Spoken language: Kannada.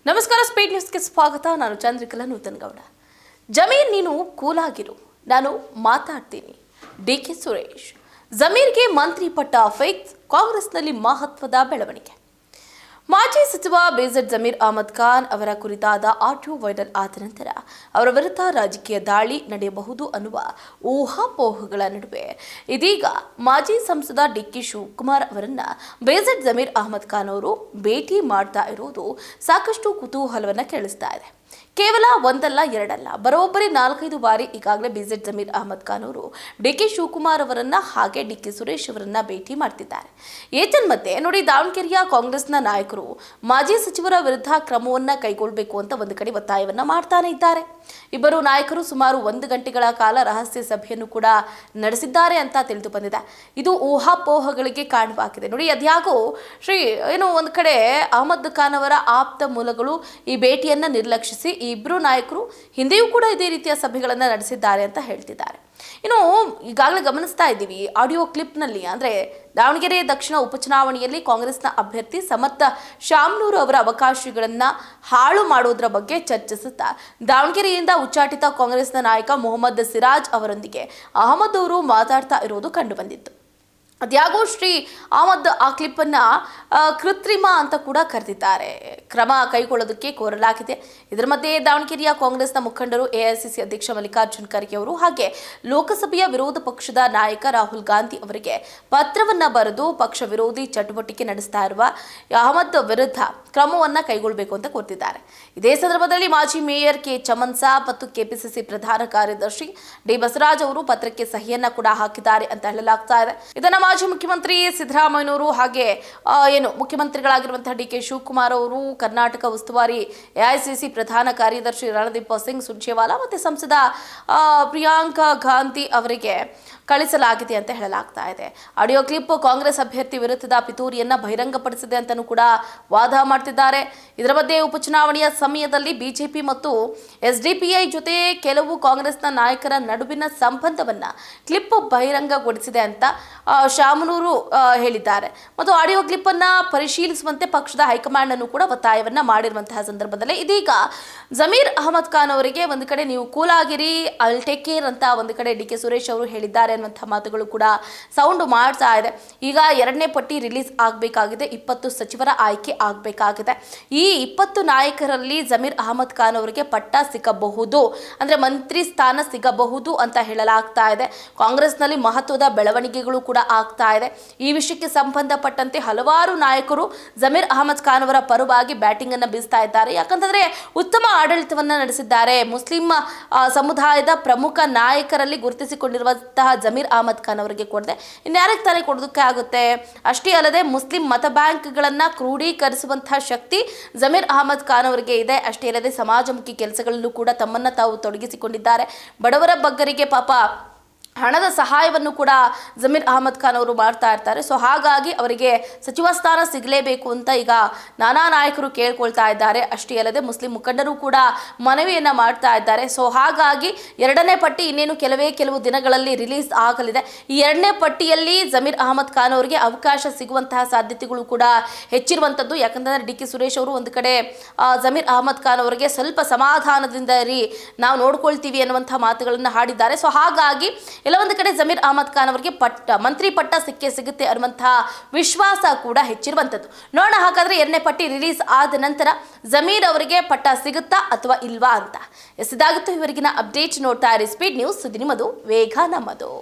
ನಮಸ್ಕಾರ, ಸ್ಪೀಡ್ ನ್ಯೂಸ್ಗೆ ಸ್ವಾಗತ. ನಾನು ಚಂದ್ರಿಕಲಾ ನೂತನಗೌಡ. ಜಮೀರ್, ನೀನು ಕೂಲಾಗಿರು, ನಾನು ಮಾತಾಡ್ತೀನಿ. ಡಿಕೆ ಸುರೇಶ್ ಜಮೀರ್ಗೆ ಮಂತ್ರಿ ಪಟ್ಟ ಫಿಕ್ಸ್, ಕಾಂಗ್ರೆಸ್ನಲ್ಲಿ ಮಹತ್ವದ ಬೆಳವಣಿಗೆ. ಮಾಜಿ ಸಚಿವ ಬೇಜೆಡ್ ಜಮೀರ್ ಅಹಮದ್ ಖಾನ್ ಅವರ ಕುರಿತಾದ ಆಡಿಯೋ ವೈರಲ್ ಆದ ನಂತರ ಅವರ ವಿರುದ್ಧ ರಾಜಕೀಯ ದಾಳಿ ನಡೆಯಬಹುದು ಅನ್ನುವ ಊಹಾಪೋಹಗಳ ನಡುವೆ ಇದೀಗ ಮಾಜಿ ಸಂಸದ ಡಿಕೆ ಶಿವಕುಮಾರ್ ಅವರನ್ನ ಬೇಜೆಡ್ ಜಮೀರ್ ಅಹಮದ್ ಖಾನ್ ಅವರು ಭೇಟಿ ಮಾಡ್ತಾ ಇರುವುದು ಸಾಕಷ್ಟು ಕುತೂಹಲವನ್ನ ಕೆಳಿಸ್ತಾ ಇದೆ. ಕೇವಲ ಒಂದಲ್ಲ ಎರಡಲ್ಲ, ಬರೋಬ್ಬರಿ 4-5 ಬಾರಿ ಈಗಾಗಲೇ ಬೇಜೆಡ್ ಜಮೀರ್ ಅಹಮದ್ ಖಾನ್ ಅವರು ಡಿಕೆ ಶಿವಕುಮಾರ್ ಅವರನ್ನ ಹಾಗೆ ಡಿಕೆ ಸುರೇಶ್ ಅವರನ್ನ ಭೇಟಿ ಮಾಡ್ತಿದ್ದಾರೆ. ಏತನ್ಮಧ್ಯೆ ನೋಡಿ, ದಾವಣಗೆರೆಯ ಕಾಂಗ್ರೆಸ್ನ ನಾಯಕರು ಮಾಜಿ ಸಚಿವರ ವಿರುದ್ಧ ಕ್ರಮವನ್ನ ಕೈಗೊಳ್ಳಬೇಕು ಅಂತ ಒಂದು ಕಡೆ ಒತ್ತಾಯವನ್ನ ಮಾಡ್ತಾನೆ ಇದ್ದಾರೆ. ಇಬ್ಬರು ನಾಯಕರು ಸುಮಾರು 1 ಗಂಟೆಗಳ ಕಾಲ ರಹಸ್ಯ ಸಭೆಯನ್ನು ಕೂಡ ನಡೆಸಿದ್ದಾರೆ ಅಂತ ತಿಳಿದು ಬಂದಿದೆ. ಇದು ಊಹಾಪೋಹಗಳಿಗೆ ಕಾರಣವಾಗಿದೆ. ನೋಡಿ, ಅದ್ಯಾಗೋ ಒಂದು ಕಡೆ ಅಹಮದ್ ಖಾನ್ ಅವರ ಆಪ್ತ ಮೂಲಗಳು ಈ ಭೇಟಿಯನ್ನ ನಿರ್ಲಕ್ಷಿಸಿ ಈ ಇಬ್ಬರು ನಾಯಕರು ಹಿಂದೆಯೂ ಕೂಡ ಇದೇ ರೀತಿಯ ಸಭೆಗಳನ್ನು ನಡೆಸಿದ್ದಾರೆ ಅಂತ ಹೇಳ್ತಿದ್ದಾರೆ. ಇನ್ನು ಈಗಾಗಲೇ ಗಮನಿಸ್ತಾ ಇದ್ದೀವಿ ಆಡಿಯೋ ಕ್ಲಿಪ್ನಲ್ಲಿ, ಅಂದರೆ ದಾವಣಗೆರೆ ದಕ್ಷಿಣ ಉಪಚುನಾವಣೆಯಲ್ಲಿ ಕಾಂಗ್ರೆಸ್ನ ಅಭ್ಯರ್ಥಿ ಸಮರ್ಥ ಶಾಮನೂರು ಅವರ ಅವಕಾಶಗಳನ್ನು ಹಾಳು ಮಾಡೋದ್ರ ಬಗ್ಗೆ ಚರ್ಚಿಸುತ್ತಾ ದಾವಣಗೆರೆಯಿಂದ ಉಚ್ಚಾಟಿತ ಕಾಂಗ್ರೆಸ್ನ ನಾಯಕ ಮೊಹಮ್ಮದ್ ಸಿರಾಜ್ ಅವರೊಂದಿಗೆ ಅಹಮದ್ ಅವರು ಮಾತಾಡ್ತಾ ಇರೋದು ಕಂಡುಬಂದಿತ್ತು. ಅದ್ಯಾಗೋ ಅಹಮದ್ ಆ ಕ್ಲಿಪ್ಪನ್ನು ಕೃತ್ರಿಮ ಅಂತ ಕೂಡ ಕರೆದಿದ್ದಾರೆ. ಕ್ರಮ ಕೈಗೊಳ್ಳೋದಕ್ಕೆ ಕೋರಲಾಗಿದೆ. ಇದರ ಮಧ್ಯೆ ದಾವಣಗೆರೆಯ ಕಾಂಗ್ರೆಸ್ನ ಮುಖಂಡರು ಎಐಸಿಸಿ ಅಧ್ಯಕ್ಷ ಮಲ್ಲಿಕಾರ್ಜುನ್ ಖರ್ಗೆ ಅವರು ಹಾಗೆ ಲೋಕಸಭೆಯ ವಿರೋಧ ಪಕ್ಷದ ನಾಯಕ ರಾಹುಲ್ ಗಾಂಧಿ ಅವರಿಗೆ ಪತ್ರವನ್ನ ಬರೆದು ಪಕ್ಷ ವಿರೋಧಿ ಚಟುವಟಿಕೆ ನಡೆಸ್ತಾ ಇರುವ ಅಹಮದ್ ವಿರುದ್ಧ ಕ್ರಮವನ್ನ ಕೈಗೊಳ್ಳಬೇಕು ಅಂತ ಕೋರ್ತಿದ್ದಾರೆ. ಇದೇ ಸಂದರ್ಭದಲ್ಲಿ ಮಾಜಿ ಮೇಯರ್ ಕೆ ಚಮನ್ ಸಾಬ್ ಮತ್ತು ಕೆಪಿಸಿಸಿ ಪ್ರಧಾನ ಕಾರ್ಯದರ್ಶಿ ಡಿ ಬಸವರಾಜ್ ಅವರು ಪತ್ರಕ್ಕೆ ಸಹಿಯನ್ನ ಕೂಡ ಹಾಕಿದ್ದಾರೆ ಅಂತ ಹೇಳಲಾಗ್ತಾ ಇದೆ. ಇದನ್ನ ಮಾಜಿ ಮುಖ್ಯಮಂತ್ರಿ ಸಿದ್ದರಾಮಯ್ಯನವರು ಹಾಗೆ ಮುಖ್ಯಮಂತ್ರಿಗಳಾಗಿರುವಂತಹ ಡಿಕೆ ಶಿವಕುಮಾರ್ ಅವರು, ಕರ್ನಾಟಕ ಉಸ್ತುವಾರಿ ಎಐಸಿಸಿ ಪ್ರಧಾನ ಕಾರ್ಯದರ್ಶಿ ರಣದೀಪ್ ಸಿಂಗ್ ಸುರ್ಜೇವಾಲಾ ಮತ್ತು ಸಂಸದ ಪ್ರಿಯಾಂಕಾ ಗಾಂಧಿ ಅವರಿಗೆ ಕಳಿಸಲಾಗಿದೆ ಅಂತ ಹೇಳಲಾಗ್ತಾ ಇದೆ. ಆಡಿಯೋ ಕ್ಲಿಪ್ ಕಾಂಗ್ರೆಸ್ ಅಭ್ಯರ್ಥಿ ವಿರುದ್ಧದ ಪಿತೂರಿಯನ್ನ ಬಹಿರಂಗಪಡಿಸಿದೆ ಅಂತಲೂ ಕೂಡ ವಾದ ಮಾಡ್ತಿದ್ದಾರೆ. ಇದರ ಮಧ್ಯೆ ಉಪಚುನಾವಣೆಯ ಸಮಯದಲ್ಲಿ ಬಿಜೆಪಿ ಮತ್ತು ಎಸ್ಡಿಪಿಐ ಜೊತೆ ಕೆಲವು ಕಾಂಗ್ರೆಸ್ನ ನಾಯಕರ ನಡುವಿನ ಸಂಬಂಧವನ್ನ ಕ್ಲಿಪ್ ಬಹಿರಂಗಗೊಳಿಸಿದೆ ಅಂತ ಶಾಮನೂರು ಹೇಳಿದ್ದಾರೆ. ಮತ್ತು ಆಡಿಯೋ ಕ್ಲಿಪ್ ಅನ್ನ ಪರಿಶೀಲಿಸುವಂತೆ ಪಕ್ಷದ ಹೈಕಮಾಂಡ್ ಅನ್ನು ಕೂಡ ಒತ್ತಾಯವನ್ನ ಮಾಡಿರುವಂತಹ ಸಂದರ್ಭದಲ್ಲಿ ಇದೀಗ ಜಮೀರ್ ಅಹಮದ್ ಖಾನ್ ಅವರಿಗೆ ಒಂದು ಕಡೆ ನೀವು ಕೂಲಾಗಿರಿ, ಐಲ್ ಟೇಕ್ ಕೇರ್ ಅಂತ ಒಂದು ಕಡೆ ಡಿಕೆ ಸುರೇಶ್ ಅವರು ಹೇಳಿದ್ದಾರೆ ಅನ್ನುವಂತಹ ಮಾತುಗಳು ಕೂಡ ಸೌಂಡ್ ಮಾಡ್ತಾ ಇದೆ. ಈಗ 2ನೇ ಪಟ್ಟಿ ರಿಲೀಸ್ ಆಗಬೇಕಾಗಿದೆ, 20 ಸಚಿವರ ಆಯ್ಕೆ ಆಗಬೇಕಾಗಿದೆ. ಈ 20 ನಾಯಕರಲ್ಲಿ ಜಮೀರ್ ಅಹಮದ್ ಖಾನ್ ಅವರಿಗೆ ಪಟ್ಟ ಸಿಗಬಹುದು, ಅಂದ್ರೆ ಮಂತ್ರಿ ಸ್ಥಾನ ಸಿಗಬಹುದು ಅಂತ ಹೇಳಲಾಗ್ತಾ ಇದೆ. ಕಾಂಗ್ರೆಸ್ನಲ್ಲಿ ಮಹತ್ವದ ಬೆಳವಣಿಗೆಗಳು ಕೂಡ ಆಗ್ತಾ ಇದೆ. ಈ ವಿಷಯಕ್ಕೆ ಸಂಬಂಧಪಟ್ಟಂತೆ ಹಲವಾರು ನಾಯಕರು ಜಮೀರ್ ಅಹಮದ್ ಖಾನ್ ಅವರ ಪರವಾಗಿ ಬ್ಯಾಟಿಂಗ್ ಅನ್ನು ಬೀಸ್ತಾ ಇದ್ದಾರೆ. ಯಾಕಂತಂದ್ರೆ ಉತ್ತಮ ಆಡಳಿತವನ್ನ ನಡೆಸಿದ್ದಾರೆ. ಮುಸ್ಲಿಂ ಸಮುದಾಯದ ಪ್ರಮುಖ ನಾಯಕರಲ್ಲಿ ಗುರುತಿಸಿಕೊಂಡಿರುವಂತಹ ಜಮೀರ್ ಅಹಮದ್ ಖಾನ್ ಅವರಿಗೆ ಕೊಡದೆ ಇನ್ಯಾರಿಗೆ ತಾನೇ ಕೊಡೋದಕ್ಕೆ ಆಗುತ್ತೆ? ಅಷ್ಟೇ ಅಲ್ಲದೆ ಮುಸ್ಲಿಂ ಮತ ಬ್ಯಾಂಕ್ಗಳನ್ನು ಕ್ರೋಢೀಕರಿಸುವಂತಹ ಶಕ್ತಿ ಜಮೀರ್ ಅಹಮದ್ ಖಾನ್ ಅವರಿಗೆ ಇದೆ. ಅಷ್ಟೇ ಅಲ್ಲದೆ ಸಮಾಜಮುಖಿ ಕೆಲಸಗಳಲ್ಲೂ ಕೂಡ ತಮ್ಮನ್ನ ತಾವು ತೊಡಗಿಸಿಕೊಂಡಿದ್ದಾರೆ. ಬಡವರ ಬಗ್ಗರಿಗೆ ಪಾಪ ಹಣದ ಸಹಾಯವನ್ನು ಕೂಡ ಜಮೀರ್ ಅಹಮದ್ ಖಾನ್ ಅವರು ಮಾಡ್ತಾ ಇರ್ತಾರೆ. ಸೊ ಹಾಗಾಗಿ ಅವರಿಗೆ ಸಚಿವ ಸ್ಥಾನ ಸಿಗಲೇಬೇಕು ಅಂತ ಈಗ ನಾನಾ ನಾಯಕರು ಕೇಳ್ಕೊಳ್ತಾ ಇದ್ದಾರೆ. ಅಷ್ಟೇ ಅಲ್ಲದೆ ಮುಸ್ಲಿಂ ಮುಖಂಡರು ಕೂಡ ಮನವಿಯನ್ನ ಮಾಡ್ತಾ ಇದ್ದಾರೆ. ಸೊ ಹಾಗಾಗಿ 2ನೇ ಪಟ್ಟಿ ಇನ್ನೇನು ಕೆಲವು ದಿನಗಳಲ್ಲಿ ರಿಲೀಸ್ ಆಗಲಿದೆ. ಈ 2ನೇ ಪಟ್ಟಿಯಲ್ಲಿ ಜಮೀರ್ ಅಹಮದ್ ಖಾನ್ ಅವರಿಗೆ ಅವಕಾಶ ಸಿಗುವಂತಹ ಸಾಧ್ಯತೆಗಳು ಕೂಡ ಹೆಚ್ಚಿರುವಂಥದ್ದು. ಯಾಕಂತಂದ್ರೆ ಡಿ ಕೆ ಸುರೇಶ್ ಅವರು ಒಂದು ಕಡೆ ಜಮೀರ್ ಅಹಮದ್ ಖಾನ್ ಅವರಿಗೆ ಸ್ವಲ್ಪ ಸಮಾಧಾನದಿಂದ ನಾವು ನೋಡ್ಕೊಳ್ತೀವಿ ಅನ್ನುವಂತಹ ಮಾತುಗಳನ್ನು ಹಾಡಿದ್ದಾರೆ. ಸೊ ಹಾಗಾಗಿ ಒಂದು ಕಡೆ ಜಮೀರ್ ಅಹಮದ್ ಖಾನ್ ಅವರಿಗೆ ಮಂತ್ರಿ ಪಟ್ಟ ಸಿಗುತ್ತೆ ಅನ್ನುವಂತಹ ವಿಶ್ವಾಸ ಕೂಡ ಹೆಚ್ಚಿರುವಂಥದ್ದು. ನೋಡೋಣ ಹಾಗಾದ್ರೆ 2ನೇ ಪಟ್ಟಿ ರಿಲೀಸ್ ಆದ ನಂತರ ಜಮೀರ್ ಅವರಿಗೆ ಪಟ್ಟ ಸಿಗುತ್ತಾ ಅಥವಾ ಇಲ್ವಾ ಅಂತ. ಇದಾಗಿತ್ತು ಇವರಿಗಿನ ಅಪ್ಡೇಟ್. ನೋಡ್ತಾ ಇರಿ ಸ್ಪೀಡ್ ನ್ಯೂಸ್, ಸುದ್ದಿ ನಿಮ್ಮದು, ವೇಗ ನಮ್ಮದು.